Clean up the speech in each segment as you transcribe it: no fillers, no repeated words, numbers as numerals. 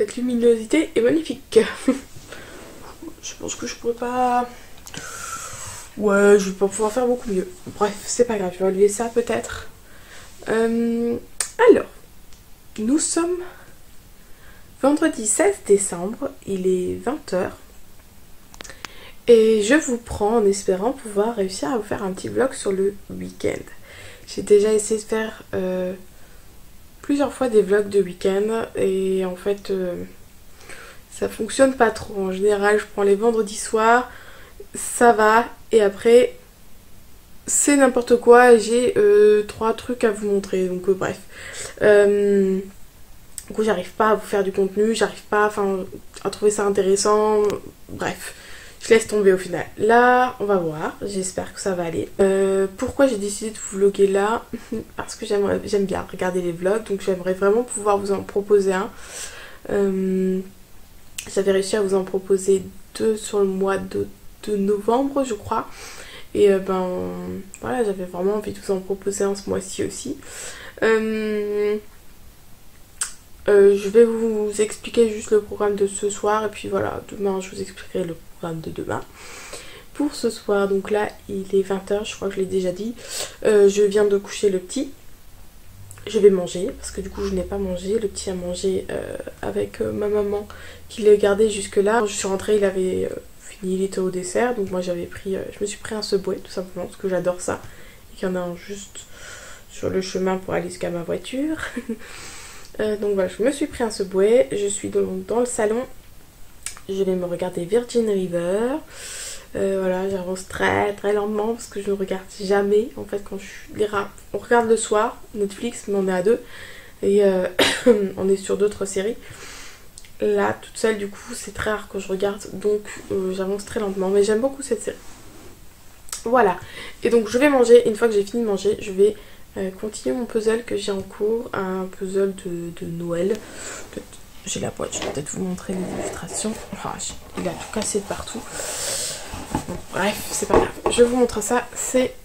Cette luminosité est magnifique. Je pense que je pourrais pas... Ouais, je vais pas pouvoir faire beaucoup mieux. Bref, c'est pas grave, je vais enlever ça peut-être. Alors, nous sommes vendredi 16 décembre, il est 20 h. Et je vous prends en espérant pouvoir réussir à vous faire un petit vlog sur le week-end. J'ai déjà essayé de faire plusieurs fois des vlogs de week-end et en fait ça fonctionne pas trop. En général je prends les vendredis soirs, ça va, et après c'est n'importe quoi et j'ai 3 trucs à vous montrer, donc bref. Du coup j'arrive pas à vous faire du contenu, j'arrive pas à trouver ça intéressant, bref. Je laisse tomber au final. Là, on va voir. J'espère que ça va aller. Pourquoi j'ai décidé de vous vlogger là? Parce que j'aime bien regarder les vlogs. Donc j'aimerais vraiment pouvoir vous en proposer un. J'avais réussi à vous en proposer 2 sur le mois de novembre, je crois. Et voilà, j'avais vraiment envie de vous en proposer un ce mois-ci aussi. Je vais vous expliquer juste le programme de ce soir. Et puis voilà, demain je vous expliquerai le programme de demain. Pour ce soir, donc là il est 20 h, je crois que je l'ai déjà dit. Je viens de coucher le petit. Je vais manger parce que du coup je n'ai pas mangé. Le petit a mangé avec ma maman qui l'a gardé jusque là. Quand je suis rentrée, il avait fini, il était au dessert. Donc moi je me suis pris un Subway tout simplement parce que j'adore ça. Et qu'il y en a un juste sur le chemin pour aller jusqu'à ma voiture. Donc voilà, je me suis pris un Subway. Je suis donc dans le salon. Je vais me regarder Virgin River. Voilà, j'avance très très lentement parce que je ne regarde jamais. En fait, quand on regarde le soir Netflix, mais on est à 2 et on est sur d'autres séries. Là, toute seule, du coup, c'est très rare que je regarde, donc j'avance très lentement. Mais j'aime beaucoup cette série. Voilà. Et donc, je vais manger. Une fois que j'ai fini de manger, je vais continuer mon puzzle que j'ai en cours, un puzzle de Noël. J'ai la boîte, je vais peut-être vous montrer les illustrations. Enfin, il a tout cassé de partout. Bon, bref, c'est pas grave. Je vous montre ça. C'est,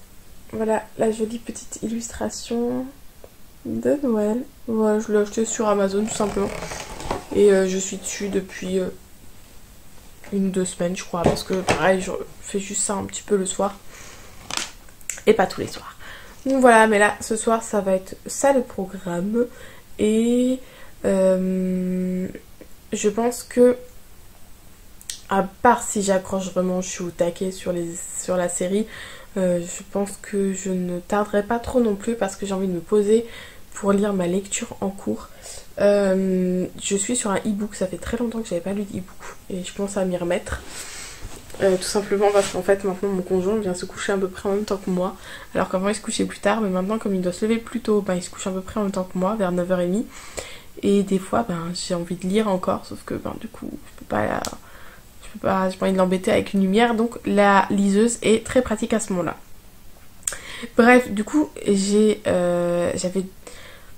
voilà, la jolie petite illustration de Noël. Voilà, je l'ai acheté sur Amazon tout simplement. Et je suis dessus depuis 1 ou 2 semaines, je crois. Parce que pareil, je fais juste ça un petit peu le soir. Et pas tous les soirs. Donc voilà, mais là, ce soir, ça va être ça le programme. Et je pense que, à part si j'accroche vraiment, je suis au taquet sur la série, je pense que je ne tarderai pas trop non plus parce que j'ai envie de me poser pour lire ma lecture en cours. Je suis sur un e-book, ça fait très longtemps que j'avais pas lu d'e-book et je pense à m'y remettre. Tout simplement parce qu'en fait maintenant mon conjoint vient se coucher à peu près en même temps que moi, alors qu'avant il se couchait plus tard, mais maintenant comme il doit se lever plus tôt, il se couche à peu près en même temps que moi, vers 9 h 30. Et des fois j'ai envie de lire encore, sauf que du coup j'ai pas envie de l'embêter avec une lumière, donc la liseuse est très pratique à ce moment là. Bref, du coup j'avais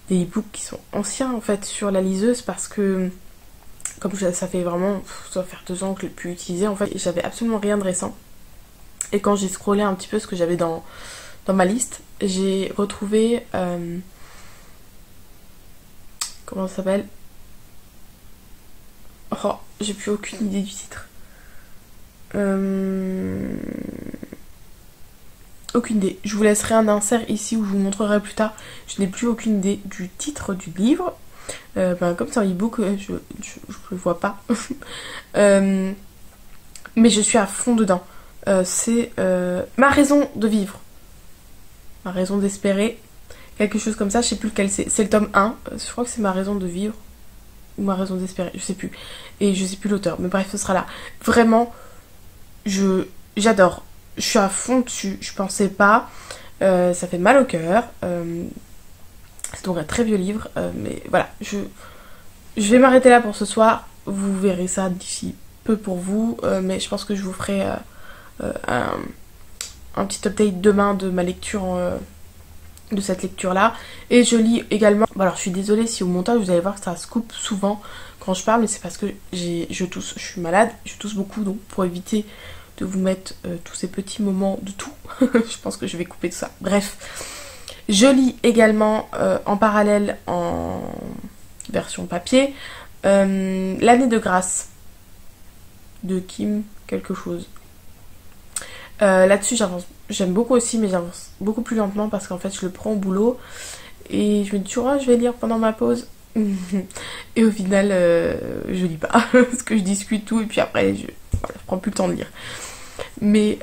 des e-books qui sont anciens en fait sur la liseuse parce que comme ça fait vraiment, ça va faire 2 ans que je l'ai pu utiliser en fait, j'avais absolument rien de récent. Et quand j'ai scrollé un petit peu ce que j'avais dans ma liste, j'ai retrouvé comment ça s'appelle? Oh, j'ai plus aucune idée du titre. Aucune idée. Je vous laisserai un insert ici où je vous montrerai plus tard. Je n'ai plus aucune idée du titre du livre. Comme c'est un e-book, je le vois pas. Mais je suis à fond dedans. C'est Ma raison de vivre. Ma raison d'espérer. Quelque chose comme ça, je sais plus lequel c'est. C'est le tome 1. Je crois que c'est Ma raison de vivre. Ou Ma raison d'espérer, je sais plus. Et je sais plus l'auteur. Mais bref, ce sera là. Vraiment, j'adore. Je suis à fond dessus. Je pensais pas. Ça fait mal au cœur. C'est donc un très vieux livre. Mais voilà, je vais m'arrêter là pour ce soir. Vous verrez ça d'ici peu pour vous. Mais je pense que je vous ferai un petit update demain de ma lecture de cette lecture là. Et je lis également, alors je suis désolée si au montage vous allez voir que ça se coupe souvent quand je parle, mais c'est parce que je tousse, je suis malade, je tousse beaucoup, donc pour éviter de vous mettre tous ces petits moments de tout, je pense que je vais couper tout ça. Bref, je lis également en parallèle en version papier L'année de grâce de Kim quelque chose. Là-dessus j'avance, j'aime beaucoup aussi, mais j'avance beaucoup plus lentement parce qu'en fait je le prends au boulot et je me dis toujours, oh, je vais lire pendant ma pause. Et au final je lis pas parce que je discute tout et puis après je prends plus le temps de lire. Mais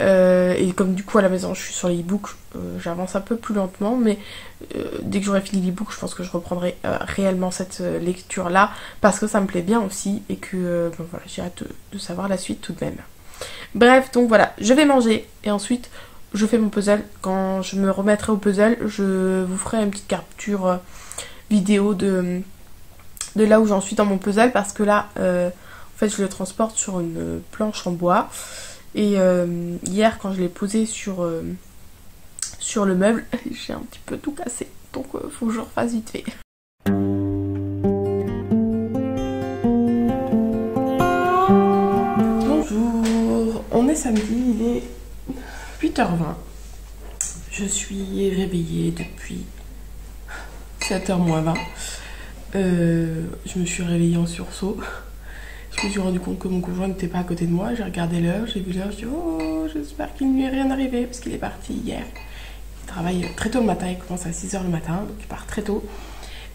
et comme du coup à la maison je suis sur les e-books, j'avance un peu plus lentement, mais dès que j'aurai fini l'e-book je pense que je reprendrai réellement cette lecture là parce que ça me plaît bien aussi et que bon, voilà, j'ai hâte de savoir la suite tout de même. Bref, donc voilà, je vais manger et ensuite je fais mon puzzle. Quand je me remettrai au puzzle, je vous ferai une petite capture vidéo de là où j'en suis dans mon puzzle parce que là en fait je le transporte sur une planche en bois. Et hier, quand je l'ai posé sur le meuble, j'ai un petit peu tout cassé. Donc, faut que je refasse vite fait. Bonjour, on est samedi, il est 8h20. Je suis réveillée depuis 7h moins 20. Je me suis réveillée en sursaut. Je me suis rendu compte que mon conjoint n'était pas à côté de moi. J'ai regardé l'heure, j'ai vu l'heure, je dis oh, j'espère qu'il ne lui est rien arrivé parce qu'il est parti hier. Il travaille très tôt le matin, il commence à 6h le matin, donc il part très tôt.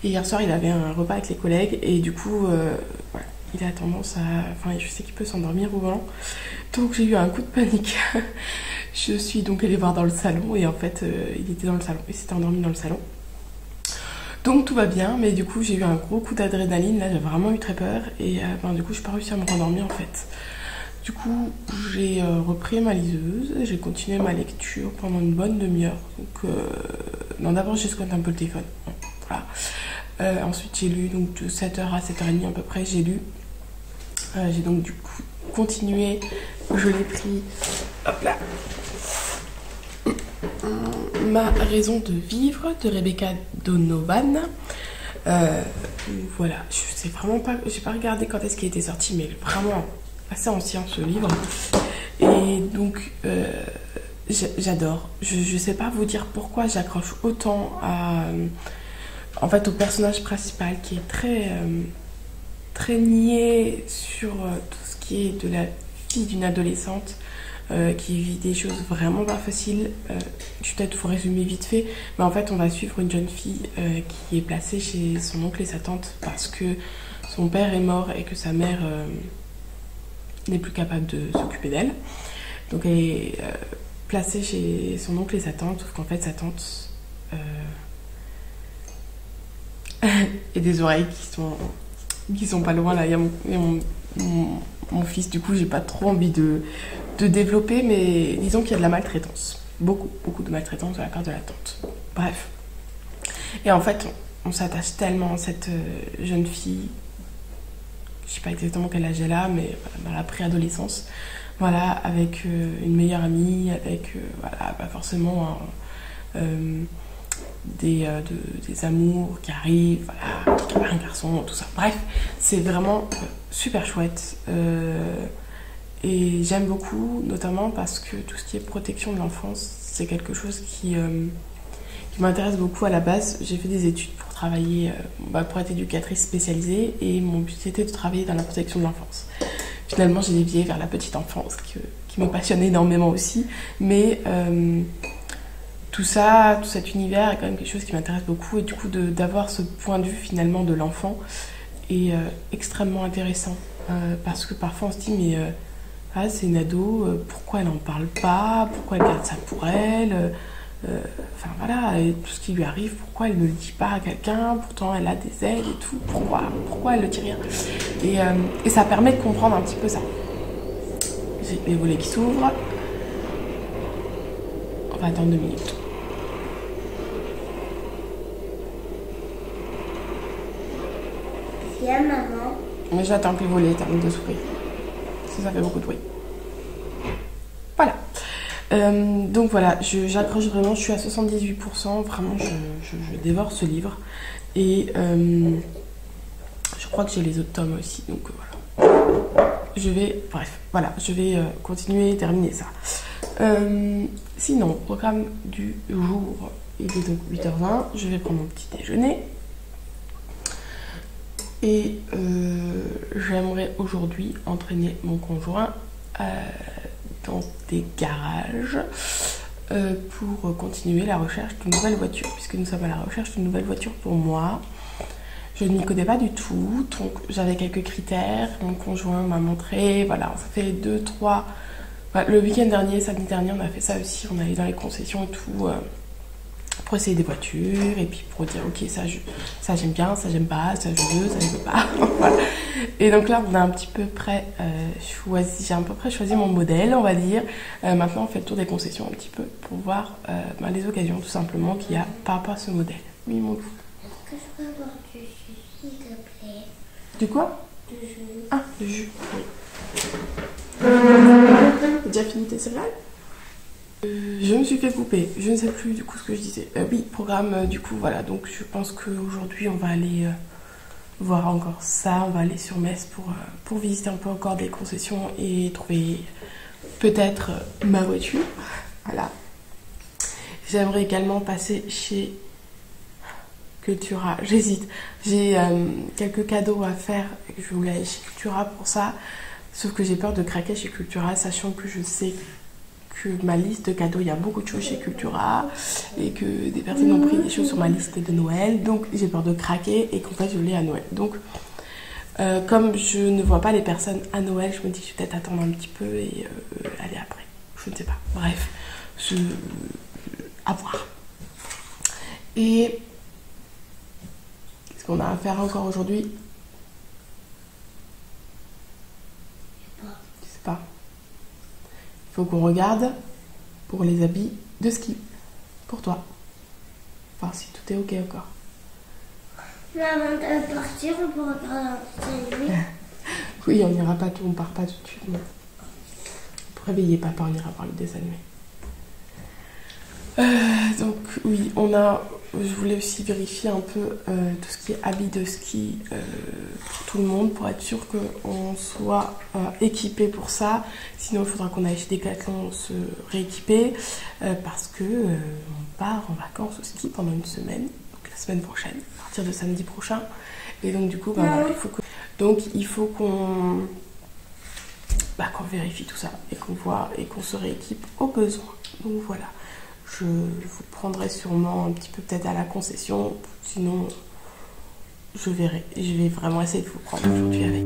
Et hier soir, il avait un repas avec les collègues et du coup, voilà, il a tendance à... Enfin, je sais qu'il peut s'endormir au volant. Donc j'ai eu un coup de panique. Je suis donc allée voir dans le salon et en fait, il était dans le salon, il s'était endormi dans le salon. Donc tout va bien, mais du coup j'ai eu un gros coup d'adrénaline, là j'ai vraiment eu très peur et du coup je n'ai pas réussi à me rendormir en fait. Du coup j'ai repris ma liseuse, j'ai continué ma lecture pendant une bonne demi-heure. Donc non, d'abord j'ai squatté un peu le téléphone, voilà. Ensuite j'ai lu donc de 7h à 7h30 à peu près, j'ai lu. J'ai donc du coup continué, je l'ai pris, hop là, Ma raison de vivre de Rebecca Donovan. Voilà, je sais vraiment pas, j'ai pas regardé quand est-ce qu'il était sorti, mais vraiment assez ancien ce livre. Et donc j'adore. Je sais pas vous dire pourquoi j'accroche autant en fait au personnage principal qui est très niais sur tout ce qui est de la vie d'une adolescente. Qui vit des choses vraiment pas faciles. Je vais peut-être vous résumer vite fait, mais en fait on va suivre une jeune fille qui est placée chez son oncle et sa tante parce que son père est mort et que sa mère n'est plus capable de s'occuper d'elle. Donc elle est placée chez son oncle et sa tante, sauf qu'en fait sa tante et des oreilles qui sont pas loin là. Il y a mon fils, du coup j'ai pas trop envie de développer, mais disons qu'il y a de la maltraitance, beaucoup de maltraitance de la part de la tante. Bref, et en fait on s'attache tellement à cette jeune fille, je sais pas exactement quel âge elle a, mais dans la préadolescence, voilà, avec une meilleure amie, avec voilà, pas forcément des amours qui arrivent, voilà, un garçon, tout ça. Bref, c'est vraiment super chouette. Et j'aime beaucoup, notamment parce que tout ce qui est protection de l'enfance, c'est quelque chose qui m'intéresse beaucoup à la base. J'ai fait des études pour travailler, pour être éducatrice spécialisée, et mon but c'était de travailler dans la protection de l'enfance. Finalement, j'ai dévié vers la petite enfance, qui me passionne énormément aussi, mais tout cet univers est quand même quelque chose qui m'intéresse beaucoup, et du coup d'avoir ce point de vue finalement de l'enfant est extrêmement intéressant, parce que parfois on se dit mais c'est une ado, pourquoi elle n'en parle pas, pourquoi elle garde ça pour elle, enfin voilà, et tout ce qui lui arrive, pourquoi elle ne le dit pas à quelqu'un, pourtant elle a des aides et tout, pourquoi elle ne dit rien, et ça permet de comprendre un petit peu ça. J'ai les volets qui s'ouvrent, on va attendre 2 minutes. Viens maman. Mais j'attends que les volets terminent de s'ouvrir. Ça fait beaucoup de bruit. Voilà. Donc voilà, j'accroche vraiment, je suis à 78%. Vraiment, je dévore ce livre. Et je crois que j'ai les autres tomes aussi. Donc voilà. Je vais continuer et terminer ça. Sinon, programme du jour, il est donc 8h20. Je vais prendre mon petit déjeuner. Et j'aimerais aujourd'hui entraîner mon conjoint dans des garages pour continuer la recherche d'une nouvelle voiture, puisque nous sommes à la recherche d'une nouvelle voiture pour moi. Je n'y connais pas du tout, donc j'avais quelques critères. Mon conjoint m'a montré, voilà, on fait 2, 3. Voilà, le week-end dernier, samedi dernier, on a fait ça aussi. On allait dans les concessions et tout pour essayer des voitures et puis pour dire ok, ça j'aime bien, ça j'aime pas, ça je veux, ça je veux pas. Voilà. Et donc là, on a un petit peu près j'ai à peu près choisi mon modèle, on va dire. Maintenant, on fait le tour des concessions un petit peu pour voir les occasions tout simplement qu'il y a par rapport à ce modèle. Oui, mon loup. Est-ce que je peux avoir du jus, s'il te plaît? Du quoi? Du jus. Ah, du jus, oui. T'as déjà fini tes céréales? Je me suis fait couper, je ne sais plus du coup ce que je disais. Oui, programme du coup, voilà, donc je pense qu'aujourd'hui on va aller voir encore ça, on va aller sur Metz pour visiter un peu encore des concessions et trouver peut-être ma voiture. Voilà. J'aimerais également passer chez Cultura, j'hésite. J'ai quelques cadeaux à faire et je voulais aller chez Cultura pour ça. Sauf que j'ai peur de craquer chez Cultura, sachant que je sais que ma liste de cadeaux, il y a beaucoup de choses chez Cultura et que des personnes ont pris des choses sur ma liste de Noël. Donc j'ai peur de craquer et qu'en fait je l'ai à Noël. Donc comme je ne vois pas les personnes à Noël, je me dis que je vais peut-être attendre un petit peu et aller après. Je ne sais pas. Bref, à voir. Et qu'est-ce qu'on a à faire encore aujourd'hui? Je sais pas. Il faut qu'on regarde pour les habits de ski. Pour toi. Enfin, si tout est ok encore. Mais avant de partir, on peut regarder un film. Oui, on n'ira pas tout, on part pas tout de suite. Non. Pour réveiller papa, on ira voir le dessin animé. Donc oui, je voulais aussi vérifier un peu tout ce qui est habits de ski pour tout le monde, pour être sûr qu'on soit équipé pour ça. Sinon, il faudra qu'on aille chez Decathlon se rééquiper parce que on part en vacances au ski pendant une semaine, donc la semaine prochaine, à partir de samedi prochain. Et donc du coup, il faut qu'on vérifie tout ça et qu'on voit et qu'on se rééquipe au besoin. Donc voilà. Je vous prendrai sûrement un petit peu peut-être à la concession, sinon je verrai. Je vais vraiment essayer de vous prendre aujourd'hui avec.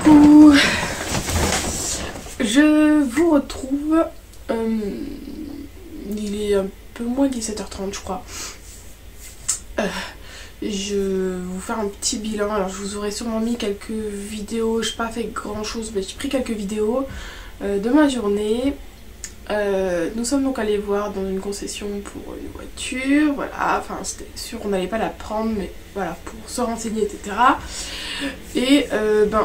coup, je vous retrouve. Il est un peu moins de 17h30, je crois. Je vais vous faire un petit bilan. Alors, je vous aurais sûrement mis quelques vidéos. Je n'ai pas fait grand chose, mais j'ai pris quelques vidéos de ma journée. Nous sommes donc allés voir dans une concession pour une voiture, voilà, enfin c'était sûr qu'on n'allait pas la prendre, mais voilà, pour se renseigner, etc. Et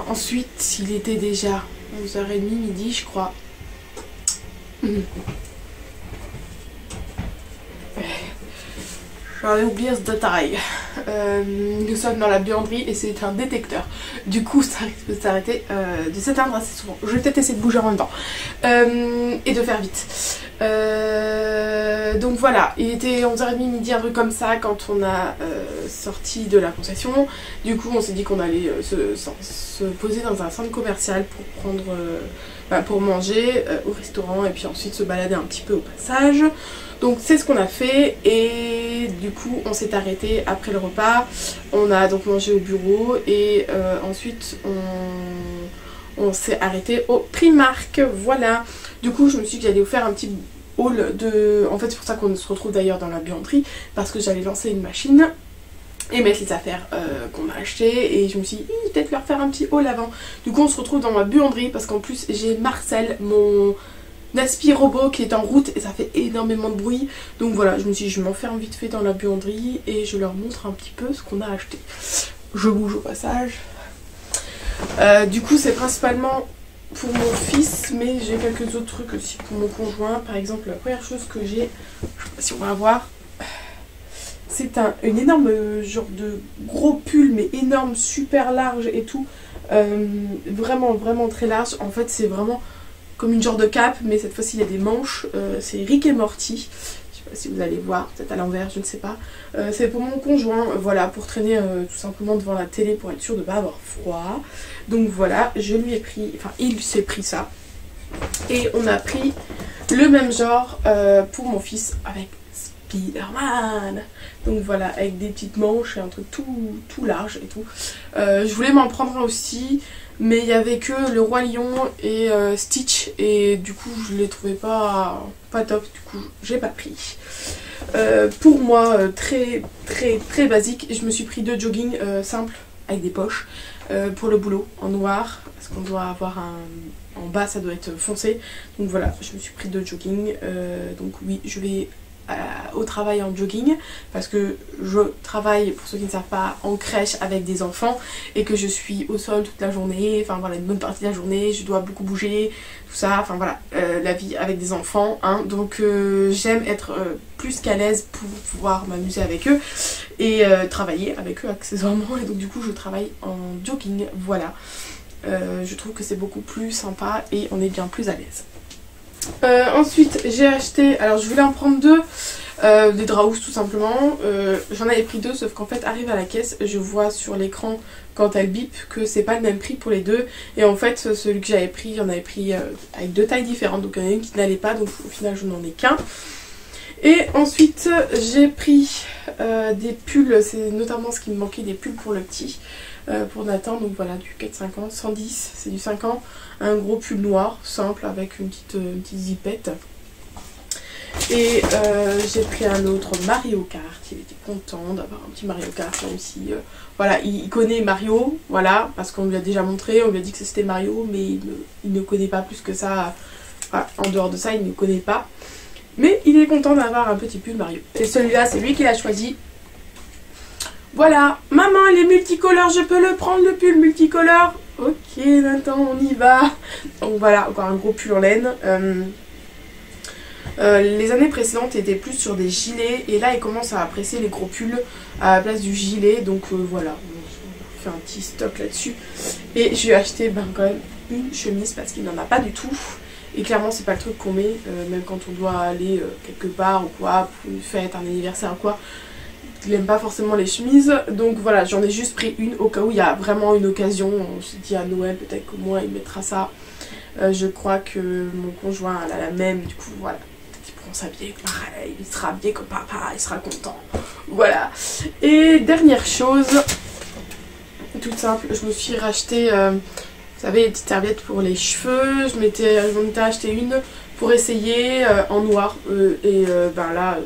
ensuite, il était déjà 11h30, midi, je crois. J'en ai oublié ce détail. Nous sommes dans la buanderie et c'est un détecteur. Du coup, ça risque de s'arrêter, de s'éteindre assez souvent. Je vais peut-être essayer de bouger en même temps. Et de faire vite. Donc voilà, il était 11h30, midi, un truc comme ça quand on a sorti de la concession. Du coup, on s'est dit qu'on allait se poser dans un centre commercial pour prendre, pour manger au restaurant et puis ensuite se balader un petit peu au passage. Donc c'est ce qu'on a fait et du coup on s'est arrêté après le repas. On a donc mangé au bureau et ensuite on s'est arrêté au Primark. Voilà. Du coup je me suis dit que j'allais vous faire un petit haul de... En fait c'est pour ça qu'on se retrouve d'ailleurs dans la buanderie, parce que j'allais lancer une machine et mettre les affaires qu'on a achetées et je me suis dit peut-être leur faire un petit haul avant. Du coup on se retrouve dans ma buanderie parce qu'en plus j'ai Marcel, mon Naspi robot, qui est en route et ça fait énormément de bruit. Donc voilà, je me suis dit je m'enferme vite fait dans la buanderie et je leur montre un petit peu ce qu'on a acheté. Je bouge au passage. Du coup c'est principalement pour mon fils, mais j'ai quelques autres trucs aussi pour mon conjoint. Par exemple la première chose que j'ai, je sais pas si on va voir, c'est une énorme genre de gros pull, mais énorme, super large et tout. Vraiment vraiment très large. En fait c'est vraiment comme une genre de cape, mais cette fois-ci il y a des manches. C'est Rick et Morty. Je sais pas si vous allez voir, peut-être à l'envers, je ne sais pas. C'est pour mon conjoint, voilà, pour traîner tout simplement devant la télé pour être sûr de ne pas avoir froid. Donc voilà, je lui ai pris, enfin il s'est pris ça. Et on a pris le même genre pour mon fils avec Spider-Man. Donc voilà, avec des petites manches et un truc tout large et tout. Je voulais m'en prendre un aussi, mais il n'y avait que le Roi Lion et Stitch et du coup je les trouvais pas top, du coup j'ai pas pris. Pour moi très basique, je me suis pris 2 jogging simples avec des poches pour le boulot en noir, parce qu'on doit avoir en bas ça doit être foncé. Donc voilà, je me suis pris 2 jogging. Donc oui, je vais au travail en jogging parce que je travaille, pour ceux qui ne savent pas, en crèche avec des enfants et que je suis au sol toute la journée, enfin voilà, une bonne partie de la journée, je dois beaucoup bouger, tout ça, enfin voilà, la vie avec des enfants, hein, donc j'aime être plus qu'à l'aise pour pouvoir m'amuser avec eux et travailler avec eux accessoirement, et donc du coup je travaille en jogging, voilà. Je trouve que c'est beaucoup plus sympa et on est bien plus à l'aise. Ensuite j'ai acheté, alors je voulais en prendre 2, des Draus tout simplement. J'en avais pris 2, sauf qu'en fait arrive à la caisse, je vois sur l'écran quand elle bip que c'est pas le même prix pour les 2, et en fait celui que j'avais pris, j'en avais pris avec 2 tailles différentes, donc il y en a une qui n'allait pas, donc au final je n'en ai qu'un. Et ensuite j'ai pris des pulls, c'est notamment ce qui me manquait, des pulls pour le petit, pour Nathan, donc voilà, du 4-5 ans, 110, c'est du 5 ans, un gros pull noir, simple, avec une petite zippette. Et j'ai pris un autre Mario Kart, il était content d'avoir un petit Mario Kart, même si, voilà, il connaît Mario, voilà, parce qu'on lui a déjà montré, on lui a dit que c'était Mario, mais il ne connaît pas plus que ça, voilà, en dehors de ça, il ne connaît pas. Mais il est content d'avoir un petit pull Mario. Et celui-là, c'est lui qui l'a choisi. Voilà, maman, il est multicolore, je peux le prendre le pull multicolore? Ok, maintenant on y va. Donc voilà, encore un gros pull en laine. Les années précédentes étaient plus sur des gilets et là il commence à apprécier les gros pulls à la place du gilet, donc voilà, on fait un petit stock là-dessus. Et je lui ai acheté quand même une chemise parce qu'il n'en a pas du tout. Et clairement c'est pas le truc qu'on met, même quand on doit aller quelque part ou quoi, pour une fête, un anniversaire ou quoi. Il aime pas forcément les chemises, donc voilà, j'en ai juste pris une au cas où il y a vraiment une occasion. On se dit à Noël peut-être qu'au moins il mettra ça. Je crois que mon conjoint elle a la même, du coup voilà, peut-être qu'ils pourront s'habiller pareil, il sera habillé comme papa, il sera content. Voilà. Et dernière chose, toute simple, je me suis racheté Vous savez, les petites serviettes pour les cheveux. J'en étais acheté une pour essayer en noir. Ben là,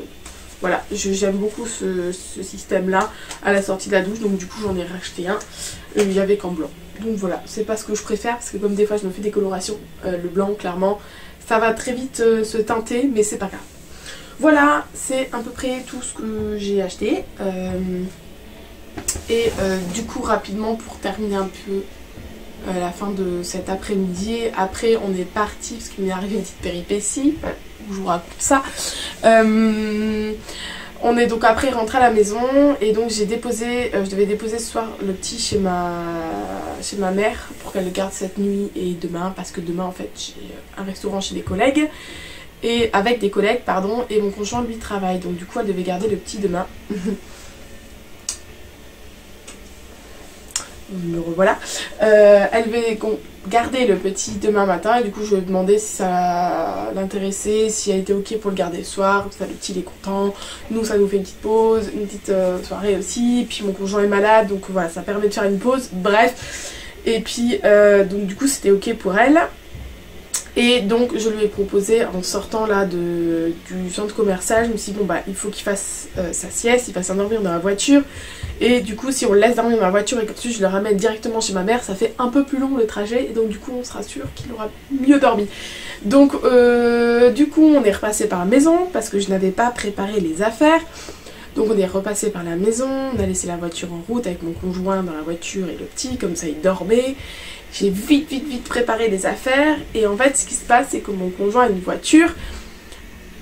voilà, j'aime beaucoup ce système-là à la sortie de la douche. Donc du coup, j'en ai racheté un. Il y avait qu'en blanc. Donc voilà, c'est pas ce que je préfère parce que comme des fois je me fais des colorations, le blanc clairement, ça va très vite se teinter, mais c'est pas grave. Voilà, c'est à peu près tout ce que j'ai acheté. Du coup, rapidement, pour terminer un peu la fin de cet après-midi, après on est parti parce qu'il m'est arrivé une petite péripétie, je vous raconte ça. On est donc après rentré à la maison et donc j'ai déposé, je devais déposer ce soir le petit chez ma mère pour qu'elle le garde cette nuit et demain, parce que demain en fait j'ai un restaurant chez des collègues, et avec des collègues pardon, et mon conjoint lui travaille, donc du coup elle devait garder le petit demain. Me revoilà. Elle devait garder le petit demain matin et du coup je lui ai demandé si ça l'intéressait, si elle était ok pour le garder le soir, comme ça le petit il est content, nous ça nous fait une petite pause, une petite soirée aussi, et puis mon conjoint est malade donc voilà, ça permet de faire une pause, bref. Et puis donc du coup c'était ok pour elle. Et donc je lui ai proposé en sortant là du centre commercial, je me suis dit bon bah il faut qu'il fasse sa sieste, il va s'endormir dans la voiture. Et du coup si on le laisse dormir dans la voiture et qu'ensuite je le ramène directement chez ma mère, ça fait un peu plus long le trajet et donc du coup on sera sûr qu'il aura mieux dormi. Donc du coup on est repassé par la maison parce que je n'avais pas préparé les affaires. Donc on est repassé par la maison, on a laissé la voiture en route avec mon conjoint dans la voiture et le petit, comme ça il dormait. J'ai vite préparé les affaires et en fait ce qui se passe c'est que mon conjoint a une voiture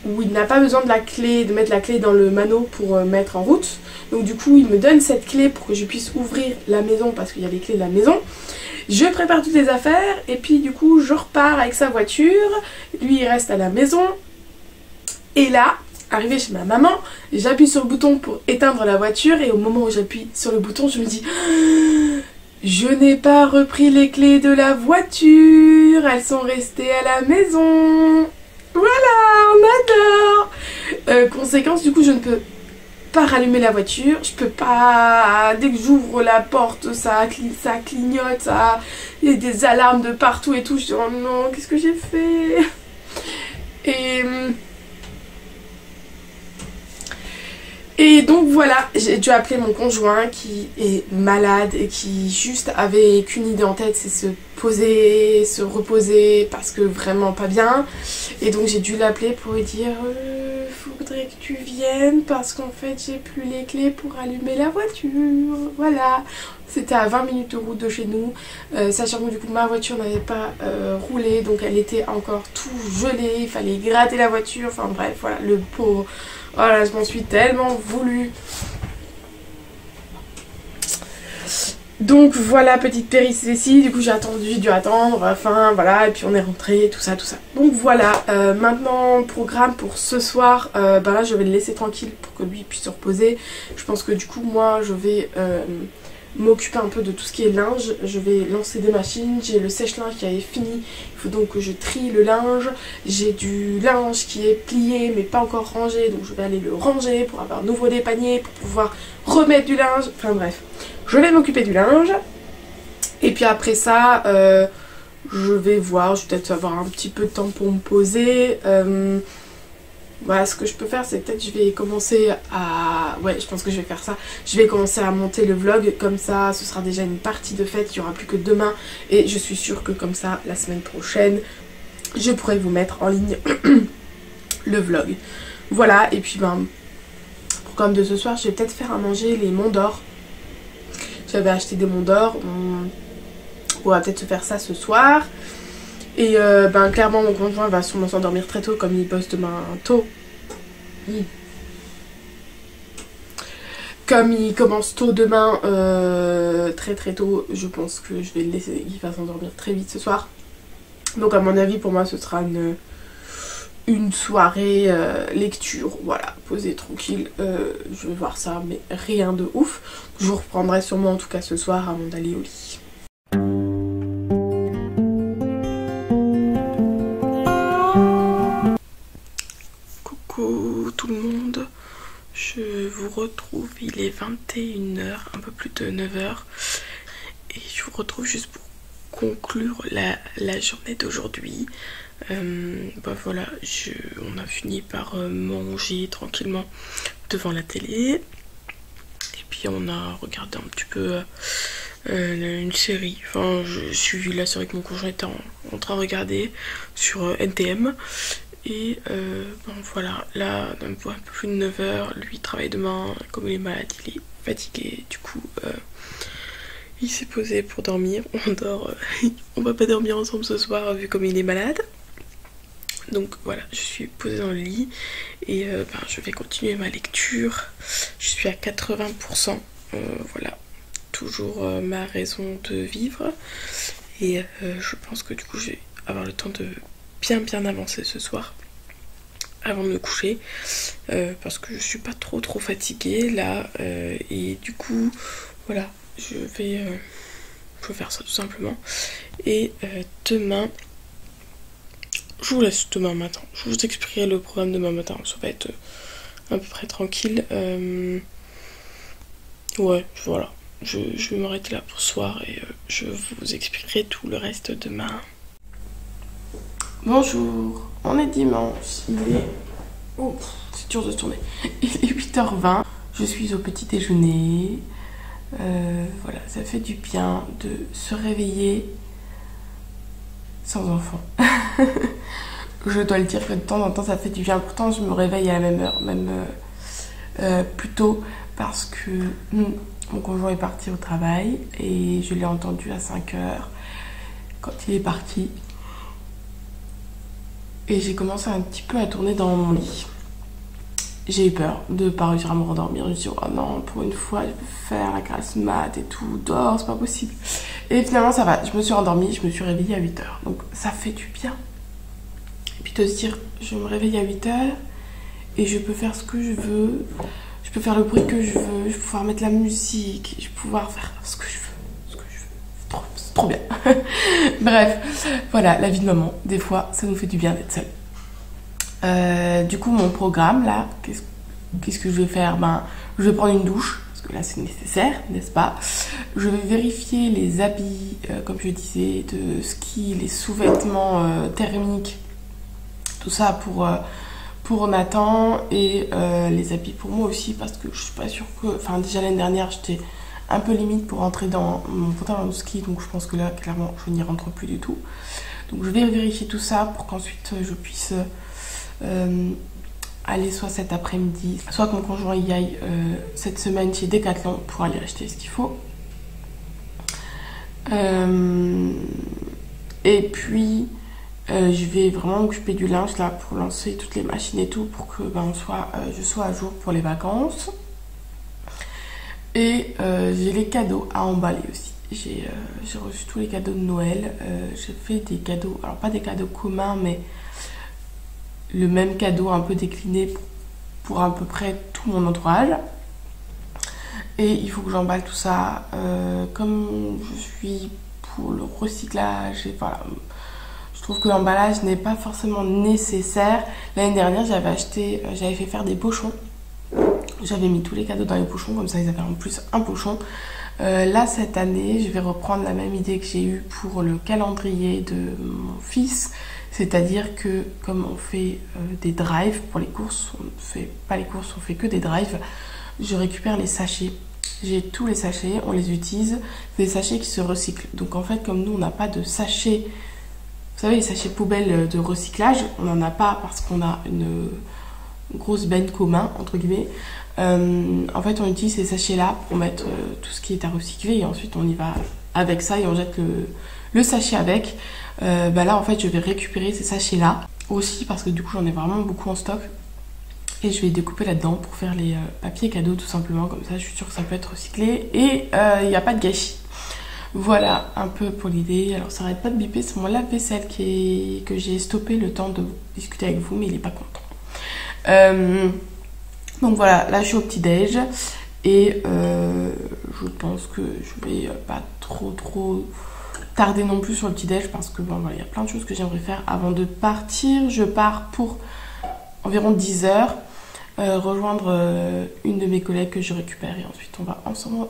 où il n'a pas besoin de la clé, de mettre la clé dans le manot pour mettre en route. Donc du coup il me donne cette clé pour que je puisse ouvrir la maison parce qu'il y a les clés de la maison. Je prépare toutes les affaires et puis du coup je repars avec sa voiture, lui il reste à la maison. Et là, arrivé chez ma maman, j'appuie sur le bouton pour éteindre la voiture et au moment où j'appuie sur le bouton je me dis je n'ai pas repris les clés de la voiture, elles sont restées à la maison. Voilà, on adore. Conséquence, du coup, je ne peux pas rallumer la voiture. Je peux pas... Dès que j'ouvre la porte, ça clignote, il y a des alarmes de partout et tout. Je dis, oh non, qu'est-ce que j'ai fait? Et donc voilà, j'ai dû appeler mon conjoint qui est malade et qui juste avait qu'une idée en tête, c'est se poser, se reposer parce que vraiment pas bien. Et donc j'ai dû l'appeler pour lui dire faudrait que tu viennes parce qu'en fait j'ai plus les clés pour allumer la voiture. Voilà, c'était à 20 minutes de route de chez nous, sachant que du coup ma voiture n'avait pas roulé, donc elle était encore tout gelée, il fallait gratter la voiture, enfin bref, voilà, le pauvre. Voilà, je m'en suis tellement voulu. Donc voilà, petite péripétie, du coup j'ai dû attendre, enfin voilà, et puis on est rentré, tout ça. Donc voilà, maintenant programme pour ce soir, ben là je vais le laisser tranquille pour que lui puisse se reposer. Je pense que du coup moi je vais m'occuper un peu de tout ce qui est linge, je vais lancer des machines, j'ai le sèche-linge qui avait fini, il faut donc que je trie le linge, j'ai du linge qui est plié mais pas encore rangé, donc je vais aller le ranger pour avoir nouveau des paniers, pour pouvoir remettre du linge, enfin bref, je vais m'occuper du linge, et puis après ça, je vais voir, je vais peut-être avoir un petit peu de temps pour me poser. Voilà, ce que je peux faire c'est peut-être je vais commencer à... Ouais, je pense que je vais faire ça. Je vais commencer à monter le vlog, comme ça ce sera déjà une partie de fête, il n'y aura plus que demain. Et je suis sûre que comme ça, la semaine prochaine, je pourrai vous mettre en ligne le vlog. Voilà, et puis ben, programme de ce soir, je vais peut-être faire à manger les monts d'or. J'avais acheté des monts d'or, on va peut-être se faire ça ce soir. Et ben clairement mon conjoint va sûrement s'endormir très tôt comme il bosse demain tôt. Comme il commence tôt demain, très tôt, je pense que je vais le laisser, il va s'endormir très vite ce soir. Donc à mon avis pour moi ce sera une soirée lecture, voilà, posée tranquille, je vais voir ça mais rien de ouf. Je vous reprendrai sûrement en tout cas ce soir avant d'aller au lit. Coucou tout le monde, je vous retrouve, il est 21 h, un peu plus de 9 h, et je vous retrouve juste pour conclure la journée d'aujourd'hui. Bah voilà, on a fini par manger tranquillement devant la télé. Et puis on a regardé un petit peu une série. Enfin, j'ai suivi la série que mon conjoint était en train de regarder sur NTM. Et bon voilà, là, un peu plus de 9h, lui il travaille demain, comme il est malade, il est fatigué, du coup il s'est posé pour dormir. On dort, on va pas dormir ensemble ce soir vu comme il est malade. Donc voilà, je suis posée dans le lit et je vais continuer ma lecture. Je suis à 80%, voilà, toujours ma raison de vivre. Et je pense que du coup je vais avoir le temps de bien avancer ce soir avant de me coucher parce que je suis pas trop fatiguée là et du coup voilà, je vais faire ça tout simplement. Et demain, je vous laisse demain matin, je vous expliquerai le programme demain matin, ça va être à peu près tranquille. Ouais, voilà, je vais m'arrêter là pour ce soir et je vous expliquerai tout le reste demain. Bonjour, on est dimanche, il est... Oh, c'est dur de se tourner. Il est 8h20, je suis au petit déjeuner. Voilà, ça fait du bien de se réveiller sans enfant. Je dois le dire que de temps en temps ça fait du bien. Pourtant je me réveille à la même heure, même plus tôt, parce que mon conjoint est parti au travail et je l'ai entendu à 5h quand il est parti. Et j'ai commencé un petit peu à tourner dans mon lit. J'ai eu peur de ne pas réussir à me rendormir. Je me suis dit, oh non, pour une fois, je vais faire la grasse mat et tout. Dors, c'est pas possible. Et finalement, ça va. Je me suis endormie, je me suis réveillée à 8h. Donc, ça fait du bien. Et puis de se dire, je me réveille à 8h et je peux faire ce que je veux. Je peux faire le bruit que je veux. Je peux pouvoir mettre la musique. Je peux pouvoir faire ce que je veux. C'est trop bien. Bref, voilà, la vie de maman. Des fois, ça nous fait du bien d'être seule. Du coup, mon programme, là, qu'est-ce que je vais faire? Je vais prendre une douche, parce que là, c'est nécessaire, n'est-ce pas? Je vais vérifier les habits, comme je disais, de ski, les sous-vêtements thermiques, tout ça pour Nathan, et les habits pour moi aussi, parce que je suis pas sûre que... Enfin, déjà l'année dernière, j'étais un peu limite pour rentrer dans mon pantalon de ski, donc je pense que là, clairement, je n'y rentre plus du tout. Donc je vais vérifier tout ça pour qu'ensuite je puisse aller soit cet après-midi, soit que mon conjoint y aille cette semaine chez Decathlon pour aller acheter ce qu'il faut. Et puis je vais vraiment m'occuper du linge là pour lancer toutes les machines et tout pour que je sois à jour pour les vacances. Et j'ai les cadeaux à emballer aussi. J'ai reçu tous les cadeaux de Noël. J'ai fait des cadeaux, alors pas des cadeaux communs, mais le même cadeau un peu décliné pour à peu près tout mon entourage. Et il faut que j'emballe tout ça. Comme je suis pour le recyclage, et voilà, je trouve que l'emballage n'est pas forcément nécessaire. L'année dernière, j'avais fait faire des pochons. J'avais mis tous les cadeaux dans les pochons, comme ça ils avaient en plus un pochon. Là, cette année, je vais reprendre la même idée que j'ai eue pour le calendrier de mon fils. C'est-à-dire que comme on fait des drives pour les courses, on ne fait pas les courses, on fait que des drives, je récupère les sachets. J'ai tous les sachets, on les utilise, des sachets qui se recyclent. Donc en fait, comme nous, on n'a pas de sachets, vous savez, les sachets poubelles de recyclage, on n'en a pas parce qu'on a une grosse benne commun, entre guillemets. En fait, on utilise ces sachets-là pour mettre tout ce qui est à recycler et ensuite on y va avec ça et on jette le sachet avec. Là, en fait, je vais récupérer ces sachets-là aussi parce que du coup, j'en ai vraiment beaucoup en stock. Et je vais découper là-dedans pour faire les papiers cadeaux tout simplement. Comme ça, je suis sûre que ça peut être recyclé et il n'y a pas de gâchis. Voilà un peu pour l'idée. Alors, ça n'arrête pas de biper. C'est mon lave-vaisselle que j'ai stoppé le temps de discuter avec vous, mais il n'est pas content. Donc voilà, là je suis au petit-déj et je pense que je vais pas trop tarder non plus sur le petit-déj parce que bon, voilà, il y a plein de choses que j'aimerais faire avant de partir. Je pars pour environ 10h rejoindre une de mes collègues que je récupère et ensuite on va ensemble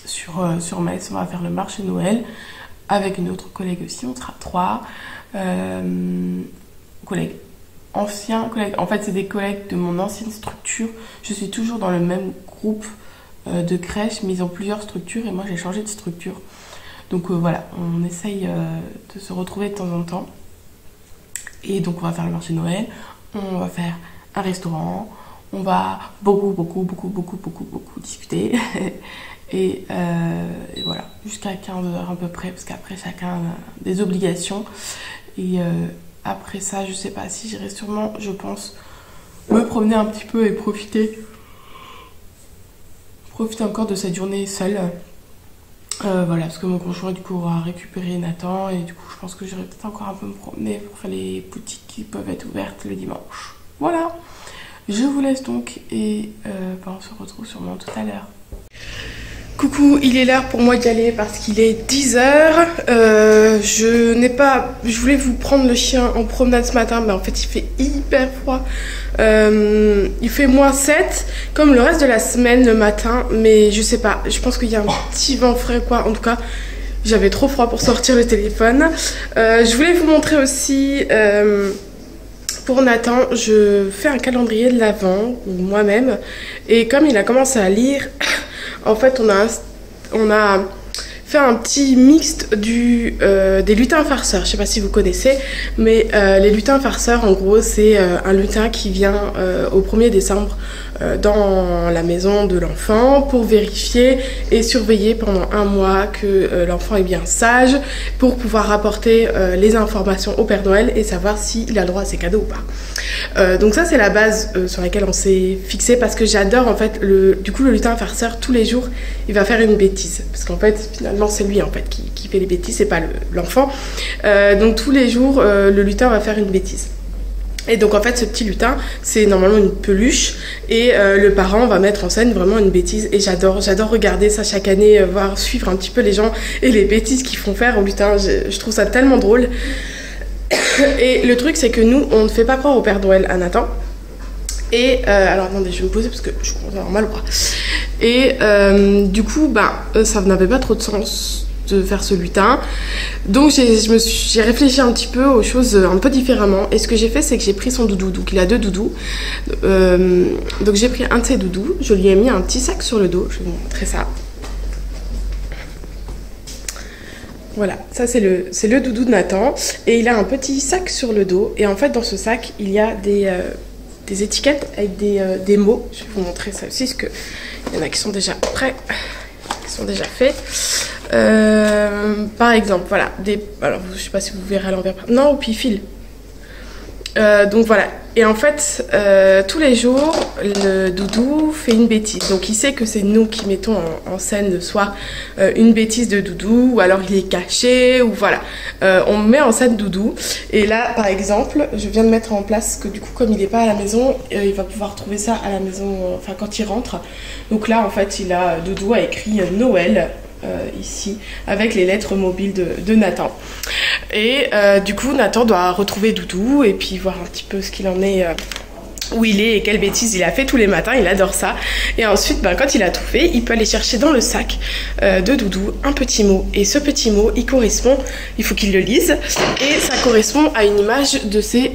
sur Metz. On va faire le marché Noël avec une autre collègue aussi, on sera 3 collègues. Anciens collègues, en fait c'est des collègues de mon ancienne structure. Je suis toujours dans le même groupe de crèche, mais ils ont plusieurs structures et moi j'ai changé de structure. Donc voilà, on essaye de se retrouver de temps en temps. Et donc on va faire le marché Noël, on va faire un restaurant, on va beaucoup discuter. Et voilà, jusqu'à 15h à peu près, parce qu'après chacun a des obligations. Et après ça, je sais pas si j'irai sûrement, je pense, me promener un petit peu et profiter encore de cette journée seule. Voilà, parce que mon conjoint du coup aura récupéré Nathan et du coup je pense que j'irai peut-être encore un peu me promener pour faire les boutiques qui peuvent être ouvertes le dimanche. Voilà, je vous laisse donc et on se retrouve sûrement tout à l'heure. Coucou, il est l'heure pour moi d'y aller parce qu'il est 10h. Je voulais vous prendre le chien en promenade ce matin, mais en fait il fait hyper froid. Il fait -7 comme le reste de la semaine le matin, mais je sais pas, je pense qu'il y a un petit vent frais quoi. En tout cas, j'avais trop froid pour sortir le téléphone. Je voulais vous montrer aussi pour Nathan, je fais un calendrier de l'Avent moi-même et comme il a commencé à lire. En fait, on a fait un petit mixte des lutins farceurs. Je sais pas si vous connaissez, mais les lutins farceurs, en gros, c'est un lutin qui vient au 1er décembre dans la maison de l'enfant pour vérifier et surveiller pendant 1 mois que l'enfant est bien sage pour pouvoir rapporter les informations au Père Noël et savoir s'il a le droit à ses cadeaux ou pas. Donc ça c'est la base sur laquelle on s'est fixé parce que j'adore en fait du coup le lutin farceur. Tous les jours il va faire une bêtise parce qu'en fait finalement c'est lui en fait qui fait les bêtises, c'est pas l'enfant. Donc tous les jours le lutin va faire une bêtise. Et donc en fait ce petit lutin c'est normalement une peluche et le parent va mettre en scène vraiment une bêtise et j'adore regarder ça chaque année, suivre un petit peu les gens et les bêtises qu'ils font faire au lutin. Je trouve ça tellement drôle. Et le truc c'est que nous on ne fait pas croire au Père Noël à Nathan. Et alors attendez, je vais me poser parce que je commence à avoir mal au bras. Et du coup ça n'avait pas trop de sens de faire ce lutin. Donc j'ai réfléchi un petit peu aux choses un peu différemment. Et ce que j'ai fait, c'est que j'ai pris son doudou. Donc il a 2 doudous. Donc j'ai pris un de ses doudous. Je lui ai mis un petit sac sur le dos. Je vais vous montrer ça. Voilà, ça c'est le doudou de Nathan. Et il a un petit sac sur le dos. Et en fait, dans ce sac, il y a des étiquettes avec des mots. Je vais vous montrer ça aussi, parce qu'il y en a qui sont déjà prêts, qui sont déjà faits. Par exemple, voilà, alors je sais pas si vous verrez à l'envers. Non, au pifil. Donc voilà. Et en fait, tous les jours, le doudou fait une bêtise. Donc il sait que c'est nous qui mettons en scène soit une bêtise de doudou, ou alors il est caché, ou voilà. On met en scène doudou. Et là, par exemple, je viens de mettre en place que du coup, comme il n'est pas à la maison, il va pouvoir trouver ça à la maison, enfin quand il rentre. Donc là, en fait, doudou a écrit Noël. Ici avec les lettres mobiles de Nathan et du coup Nathan doit retrouver doudou et puis voir un petit peu ce qu'il en est, où il est et quelle bêtise il a fait tous les matins. Il adore ça et ensuite quand il a trouvé, il peut aller chercher dans le sac de doudou un petit mot et ce petit mot il correspond, il faut qu'il le lise et ça correspond à une image de ces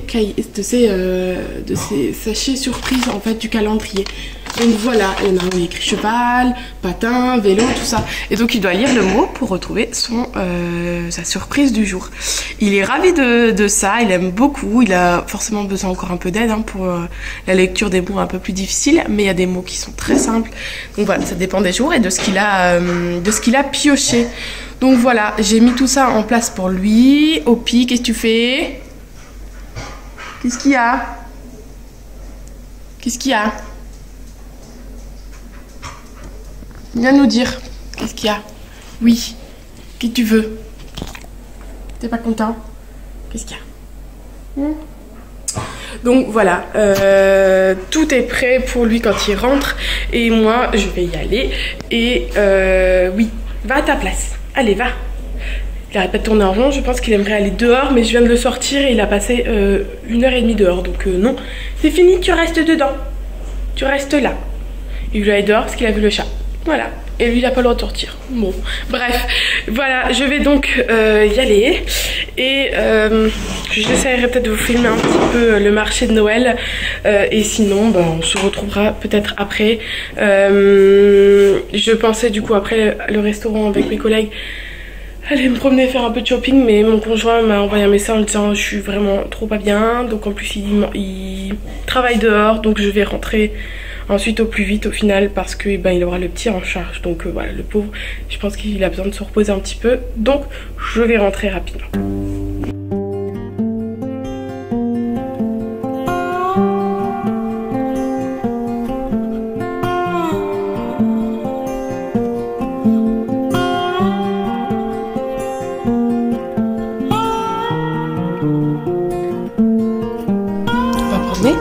sachets surprises en fait du calendrier. Donc voilà, il y en a un où il écrit cheval, patin, vélo, tout ça. Et donc il doit lire le mot pour retrouver sa surprise du jour. Il est ravi de ça, il aime beaucoup. Il a forcément besoin encore un peu d'aide pour la lecture des mots un peu plus difficiles. Mais il y a des mots qui sont très simples. Donc voilà, ça dépend des jours et de ce qu'il a pioché. Donc voilà, j'ai mis tout ça en place pour lui. Opi, qu'est-ce que tu fais? Qu'est-ce qu'il y a? Qu'est-ce qu'il y a? Viens nous dire. Qu'est-ce qu'il y a? Oui. Qu'est-ce que tu veux? T'es pas content? Qu'est-ce qu'il y a? Donc voilà, tout est prêt pour lui quand il rentre. Et moi, je vais y aller. Et oui, va à ta place. Allez, va. Il arrête pas de tourner en rond. Je pense qu'il aimerait aller dehors, mais je viens de le sortir et il a passé 1h30 dehors. Donc non, c'est fini, tu restes dedans. Tu restes là. Il veut aller dehors parce qu'il a vu le chat. Voilà. et lui il a pas le droit de sortir. Bon, bref, voilà, je vais donc y aller et j'essaierai peut-être de vous filmer un petit peu le marché de Noël et sinon bah, on se retrouvera peut-être après. Je pensais du coup après le restaurant avec mes collègues aller me promener, faire un peu de shopping, mais mon conjoint m'a envoyé un message en disant je suis vraiment trop pas bien, donc en plus il travaille dehors, donc je vais rentrer ensuite au plus vite au final parce que ben, il aura le petit en charge, donc voilà, le pauvre, je pense qu'il a besoin de se reposer un petit peu, donc je vais rentrer rapidement. Oui.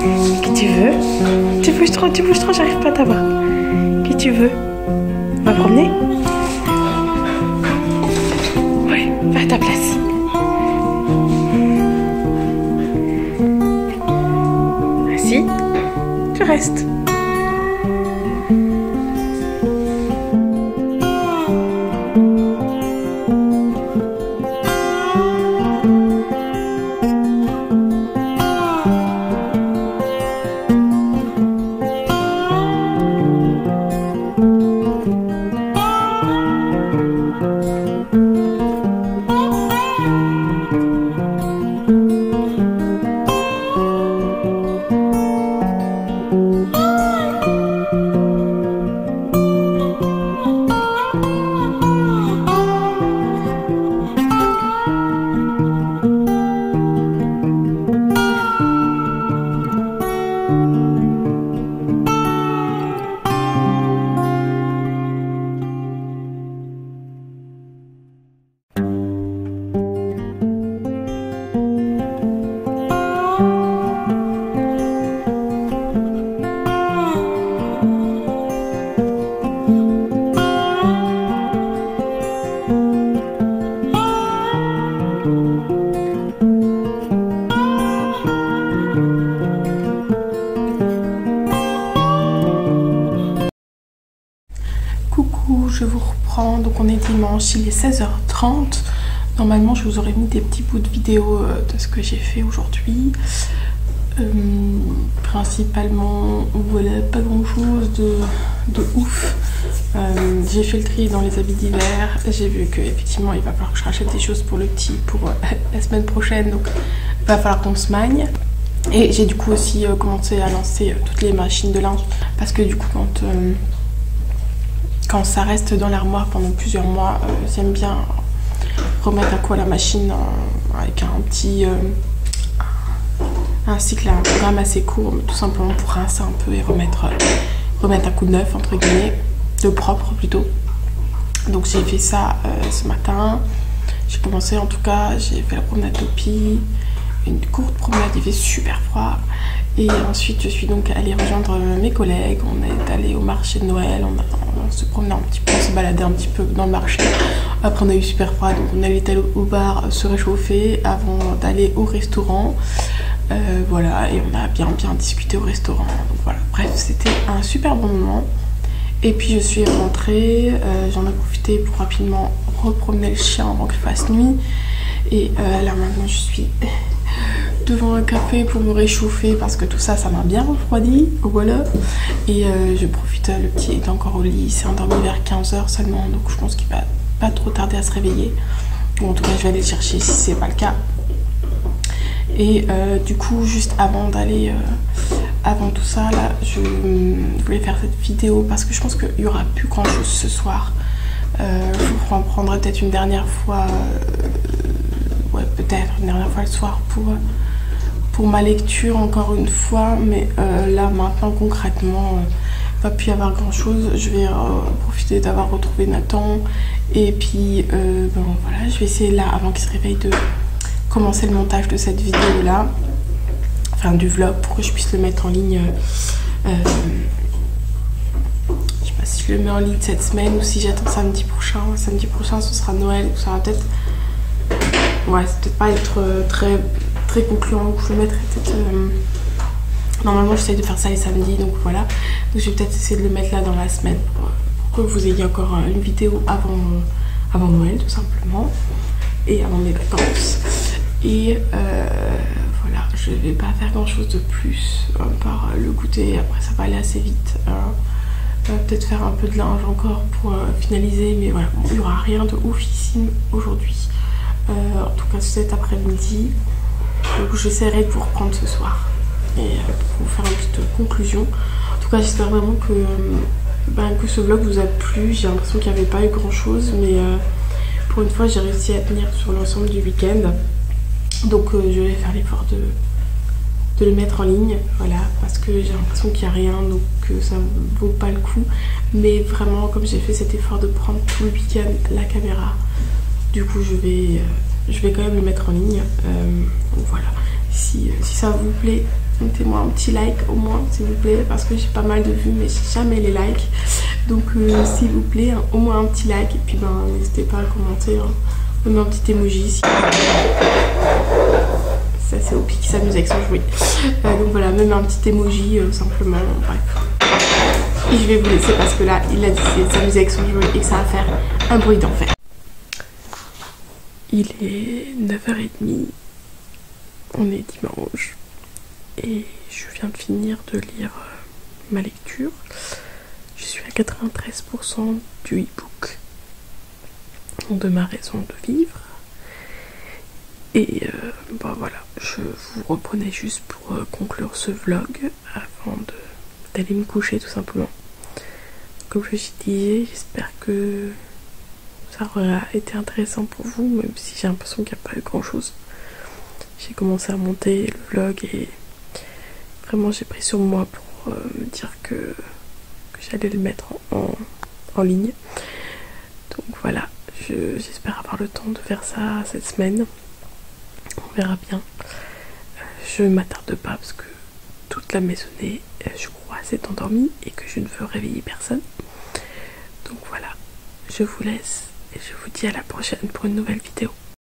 Qu'est-ce que tu veux? Tu bouges trop, j'arrive pas à t'avoir. Qu'est-ce que tu veux? On va promener? Oui, va à ta place. Assis, tu restes. Je vous reprends, donc on est dimanche, il est 16h30. Normalement je vous aurais mis des petits bouts de vidéo de ce que j'ai fait aujourd'hui. Principalement, voilà, pas grand chose de ouf. J'ai fait le tri dans les habits d'hiver. J'ai vu qu'effectivement il va falloir que je rachète des choses pour le petit pour la semaine prochaine, donc il va falloir qu'on se magne. Et j'ai du coup aussi commencé à lancer toutes les machines de linge parce que du coup quand ça reste dans l'armoire pendant plusieurs mois, j'aime bien remettre à quoi la machine avec un petit un cycle, un programme assez court, tout simplement pour rincer un peu et remettre un coup de neuf entre guillemets, de propre plutôt. Donc j'ai fait ça ce matin. J'ai commencé, en tout cas, j'ai fait la promenade Topi, une courte promenade, il fait super froid. Et ensuite je suis donc allée rejoindre mes collègues, on est allé au marché de Noël, on se promenait un petit peu, on se baladait un petit peu dans le marché. Après on a eu super froid, donc on allait aller au bar se réchauffer avant d'aller au restaurant. Voilà, et on a bien discuté au restaurant, donc voilà, bref c'était un super bon moment. Et puis je suis rentrée, j'en ai profité pour rapidement repromener le chien avant qu'il fasse nuit. Et là maintenant je suis devant un café pour me réchauffer parce que tout ça m'a bien refroidi, voilà. Et je profite, le petit est encore au lit, il s'est endormi vers 15h seulement, donc je pense qu'il va pas trop tarder à se réveiller. Ou en tout cas je vais aller le chercher si c'est pas le cas. Et du coup juste avant d'aller avant tout ça là, je voulais faire cette vidéo parce que je pense qu'il y aura plus grand chose ce soir. Je vous en prendrai peut-être une dernière fois, ouais peut-être une dernière fois le soir pour ma lecture encore une fois, mais là maintenant concrètement il va plus y avoir grand chose. Je vais profiter d'avoir retrouvé Nathan et puis bon voilà, je vais essayer là avant qu'il se réveille de commencer le montage de cette vidéo là, enfin du vlog, pour que je puisse le mettre en ligne. Je sais pas si je le mets en ligne cette semaine ou si j'attends samedi prochain. Samedi prochain ce sera Noël, donc ça va peut-être, ouais, c'est peut-être pas être très concluant. Je le mettrai peut-être... Normalement j'essaie de faire ça les samedis, donc voilà. Donc je vais peut-être essayer de le mettre là dans la semaine pour que vous ayez encore une vidéo avant Noël tout simplement. Et avant mes vacances. Et voilà, je vais pas faire grand chose de plus par le goûter. Après ça va aller assez vite. Peut-être faire un peu de linge encore pour finaliser, mais voilà, bon, il n'y aura rien de oufissime aujourd'hui. En tout cas cet après-midi. Donc j'essaierai de vous reprendre ce soir et pour vous faire une petite conclusion. En tout cas j'espère vraiment que ce vlog vous a plu. J'ai l'impression qu'il n'y avait pas eu grand chose, mais pour une fois j'ai réussi à tenir sur l'ensemble du week-end. Donc je vais faire l'effort de le mettre en ligne, voilà, parce que j'ai l'impression qu'il n'y a rien, donc ça ne vaut pas le coup. Mais vraiment, comme j'ai fait cet effort de prendre tout le week-end la caméra, du coup je vais quand même le mettre en ligne. Donc voilà, si ça vous plaît, mettez-moi un petit like au moins s'il vous plaît, parce que j'ai pas mal de vues mais j'ai jamais les likes. Donc s'il vous plaît, au moins un petit like, et puis n'hésitez pas à commenter, même un petit emoji si... Ça c'est Opi qui s'amuse avec son jouet. Donc voilà, même un petit emoji simplement, bref. Et je vais vous laisser parce que là il a décidé de s'amuser avec son jouet et que ça va faire un bruit d'enfer. Il est 9h30, on est dimanche et je viens de finir de lire ma lecture. Je suis à 93% du e-book de ma raison de vivre. Et voilà, je vous reprenais juste pour conclure ce vlog avant d'aller me coucher tout simplement. Comme je disais, j'espère que ça aura été intéressant pour vous, même si j'ai l'impression qu'il n'y a pas eu grand chose. J'ai commencé à monter le vlog et vraiment j'ai pris sur moi pour me dire que j'allais le mettre en ligne. Donc voilà, j'espère avoir le temps de faire ça cette semaine. On verra bien. Je m'attarde pas parce que toute la maisonnée, je crois, s'est endormie et que je ne veux réveiller personne. Donc voilà, je vous laisse et je vous dis à la prochaine pour une nouvelle vidéo.